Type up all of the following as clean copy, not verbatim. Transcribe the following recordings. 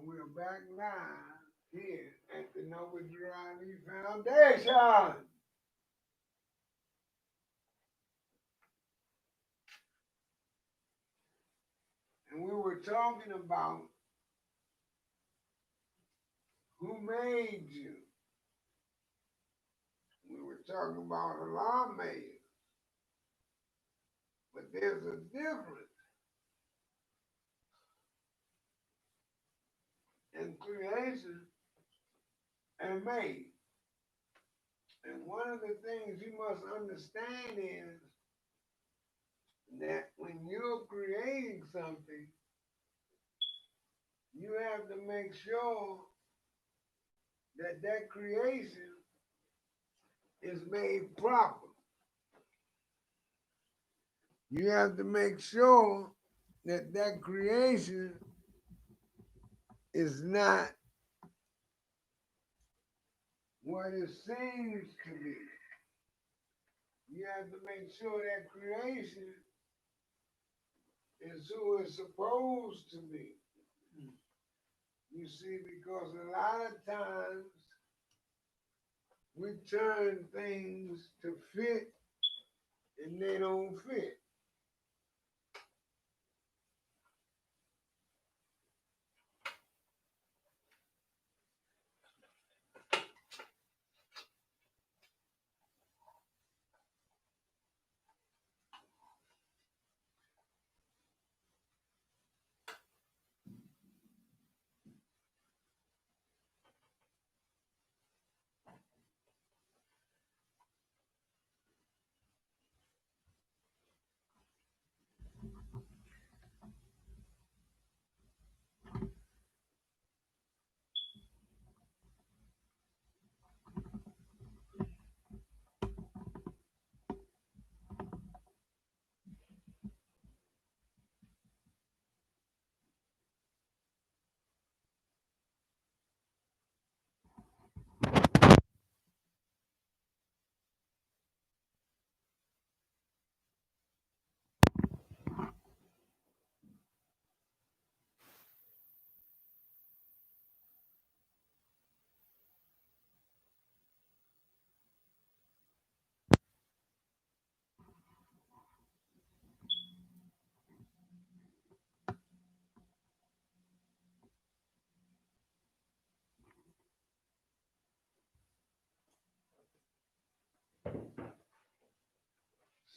We're back live here at the Noble Girardi Foundation. And we were talking about who made you. We were talking about Allah made you. But there's a difference in creation and made. And one of the things you must understand is that when you're creating something, you have to make sure that that creation is made proper. You have to make sure that that creation is not what it seems to be. You have to make sure that creation is who it's supposed to be. You see, because a lot of times we turn things to fit and they don't fit.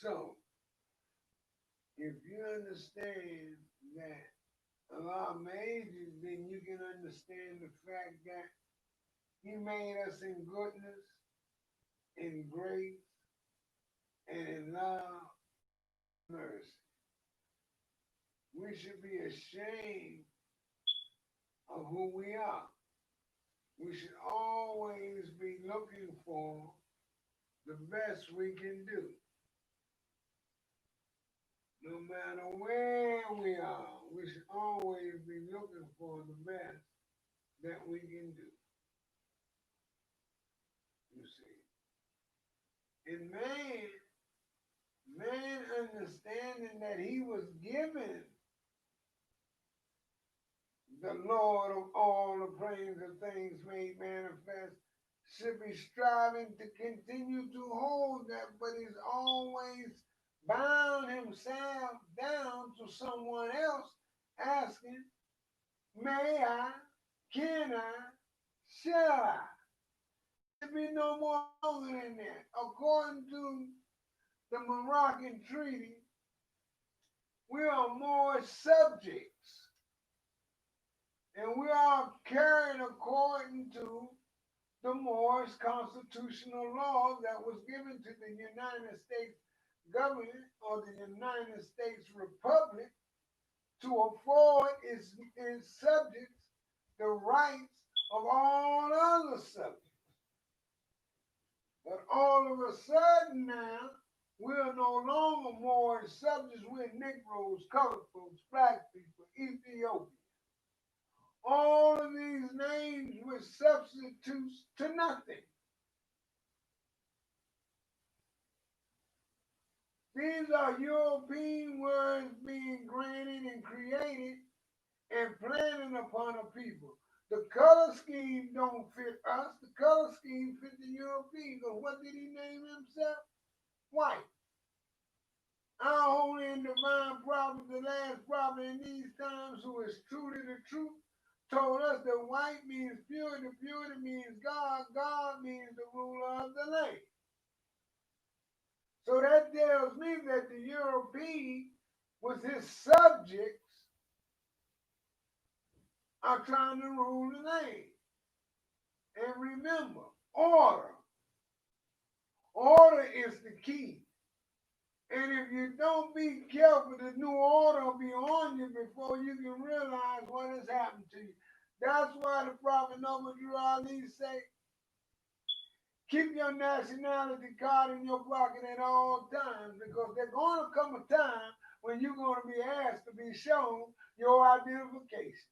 So, if you understand that Allah made you, then you can understand the fact that He made us in goodness, in grace, and in love, mercy. We should be ashamed of who we are. We should always be looking for the best we can do. No matter where we are, we should always be looking for the best that we can do. You see. And man understanding that he was given the Lord of all the planes of things made manifest, should be striving to continue to hold that, but he's always bound himself down to someone else asking, may I, can I, shall I? There be no more longer than that. According to the Moroccan Treaty, we are more subjects, and we are carried according to the Moorish constitutional law that was given to the United States government or the United States Republic to afford its subjects the rights of all other subjects. But all of a sudden now, we're no longer Moorish subjects. We're Negroes, colored folks, black people, Ethiopians. All of these names were substitutes to nothing. These are European words being granted and created and planted upon a people. The color scheme don't fit us. The color scheme fit the European. Because what did he name himself? White. Our holy and divine prophet, the last prophet in these times, who is true to the truth, told us that white means purity, purity means God, God means the ruler of the land. So that tells me that the European, with his subjects, are trying to rule the land. And remember, order. Order is the key. And if you don't be careful, the new order will be on you before you can realize what has happened to you. That's why the prophet Noble Drew Ali say, keep your nationality card in your pocket at all times, because there's going to come a time when you're going to be asked to be shown your identification.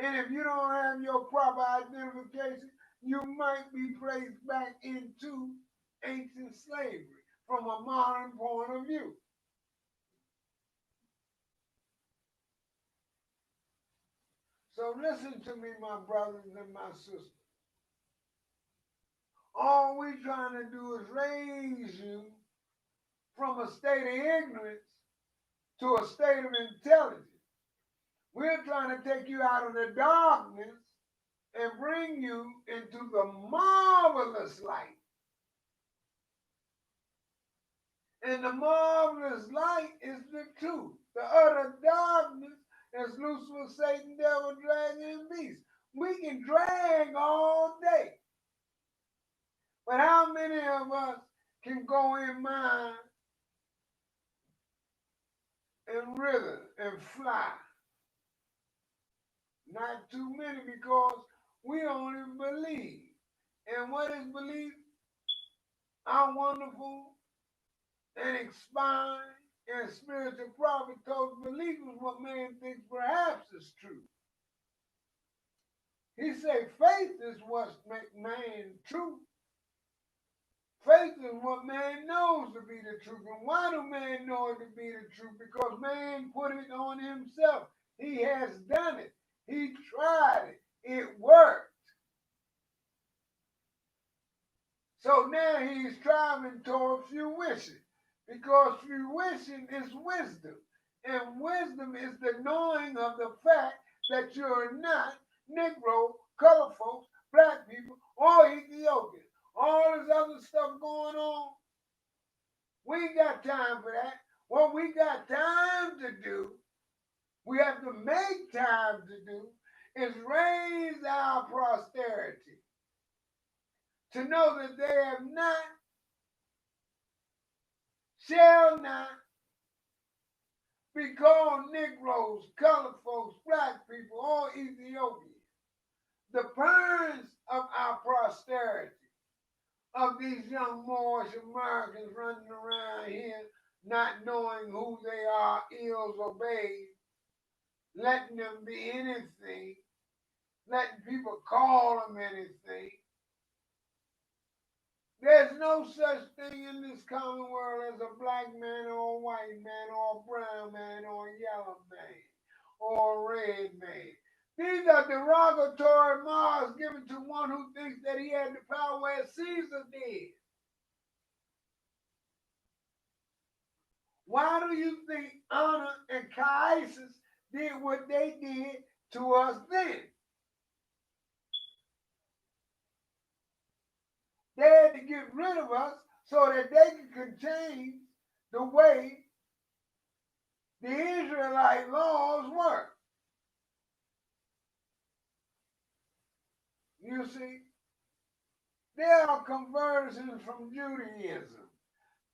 And if you don't have your proper identification, you might be placed back into ancient slavery from a modern point of view. So listen to me, my brothers and my sisters. All we're trying to do is raise you from a state of ignorance to a state of intelligence. We're trying to take you out of the darkness and bring you into the marvelous light. And the marvelous light is the truth. The utter darkness is Lucifer, Satan, devil, dragon, and beast. We can drag all day. But how many of us can go in mind and rhythm and fly? Not too many, because we only believe. And what is belief? Our wonderful and expiring and spiritual prophet told belief is what man thinks perhaps is true. He said faith is what makes man true. Faith is what man knows to be the truth. And why do man know it to be the truth? Because man put it on himself. He has done it. He tried it. It worked. So now he's striving toward fruition, because fruition is wisdom. And wisdom is the knowing of the fact that you're not Negro, color folks, black people, or Ethiopians. All this other stuff going on, we ain't got time for that. What we got time to do, we have to make time to do, is raise our posterity to know that they have not, shall not be called Negroes, colored folks, black people, or Ethiopians. The parents of our posterity, of these young Moorish Americans running around here not knowing who they are, ills or babes, letting them be anything, letting people call them anything. There's no such thing in this common world as a black man or a white man or a brown man or a yellow man or a red man. These are derogatory marks given to one who thinks that he had the power as Caesar did. Why do you think Anna and Caiaphas did what they did to us then? They had to get rid of us so that they could contain the way the Israelite laws work. You see, there are conversions from Judaism.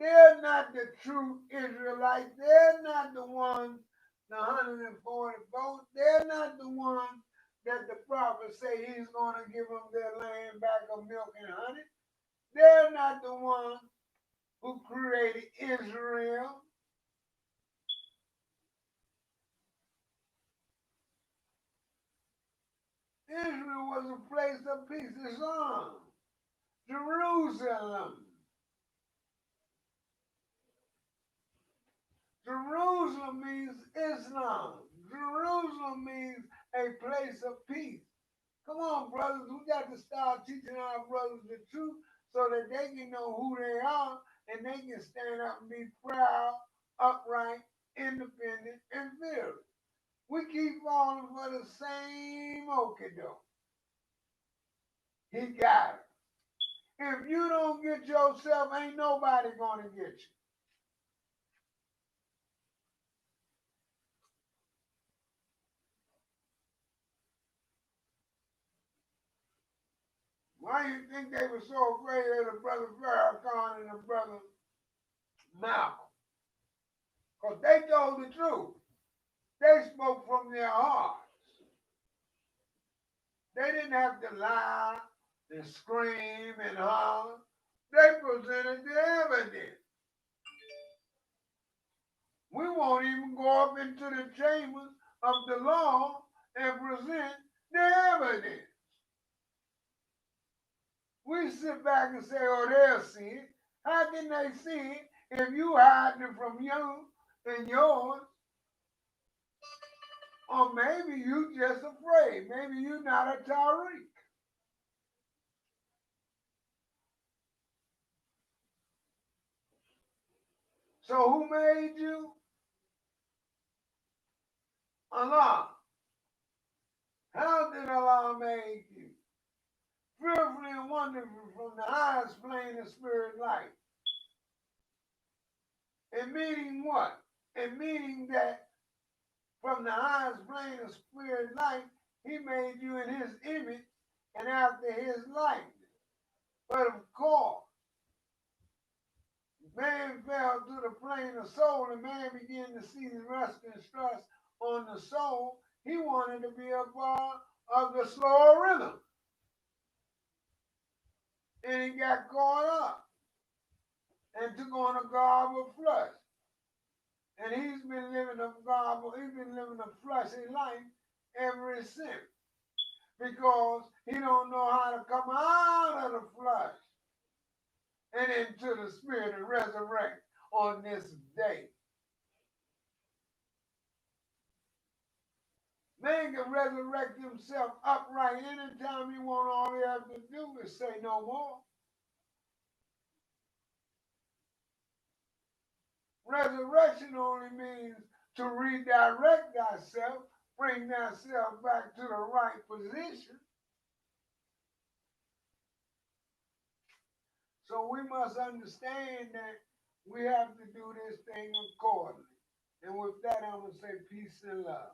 They're not the true Israelites. They're not the ones, the 144. They're not the ones that the prophet say he's going to give them their land back of milk and honey. They're not the ones who created Israel. Israel was a place of peace. Islam. Jerusalem. Jerusalem means Islam. Jerusalem a place of peace. Come on, brothers. We got to start teaching our brothers the truth so that they can know who they are and they can stand up and be proud, upright, independent, and fearless. We keep falling for the same okie doke. He got it. If you don't get yourself, ain't nobody going to get you. Why do you think they were so afraid of the brother Farrakhan and the brother Malcolm? Because they told the truth. They spoke from their hearts. They didn't have to lie and scream and holler. They presented the evidence. We won't even go up into the chambers of the law and present the evidence. We sit back and say, oh, they'll see it. How can they see it if you hiding it from you and yours? Or maybe you just afraid. Maybe you're not a Tariq. So who made you? Allah. How did Allah make you? Fearfully and wonderfully from the highest plane of spirit life. And meaning what? And meaning that from the highest plane of spirit life, he made you in his image and after his likeness. But of course, man fell to the plane of soul and man began to see the rust and stress on the soul. He wanted to be a part of the slower rhythm. And he got caught up and took on a garb of flesh. And he's been living a fleshy life ever since. Because he don't know how to come out of the flesh and into the spirit and resurrect on this day. Man can resurrect himself upright anytime he wants. All he has to do is say no more. Resurrection only means to redirect thyself, bring thyself back to the right position. So we must understand that we have to do this thing accordingly. And with that, I'm going to say peace and love.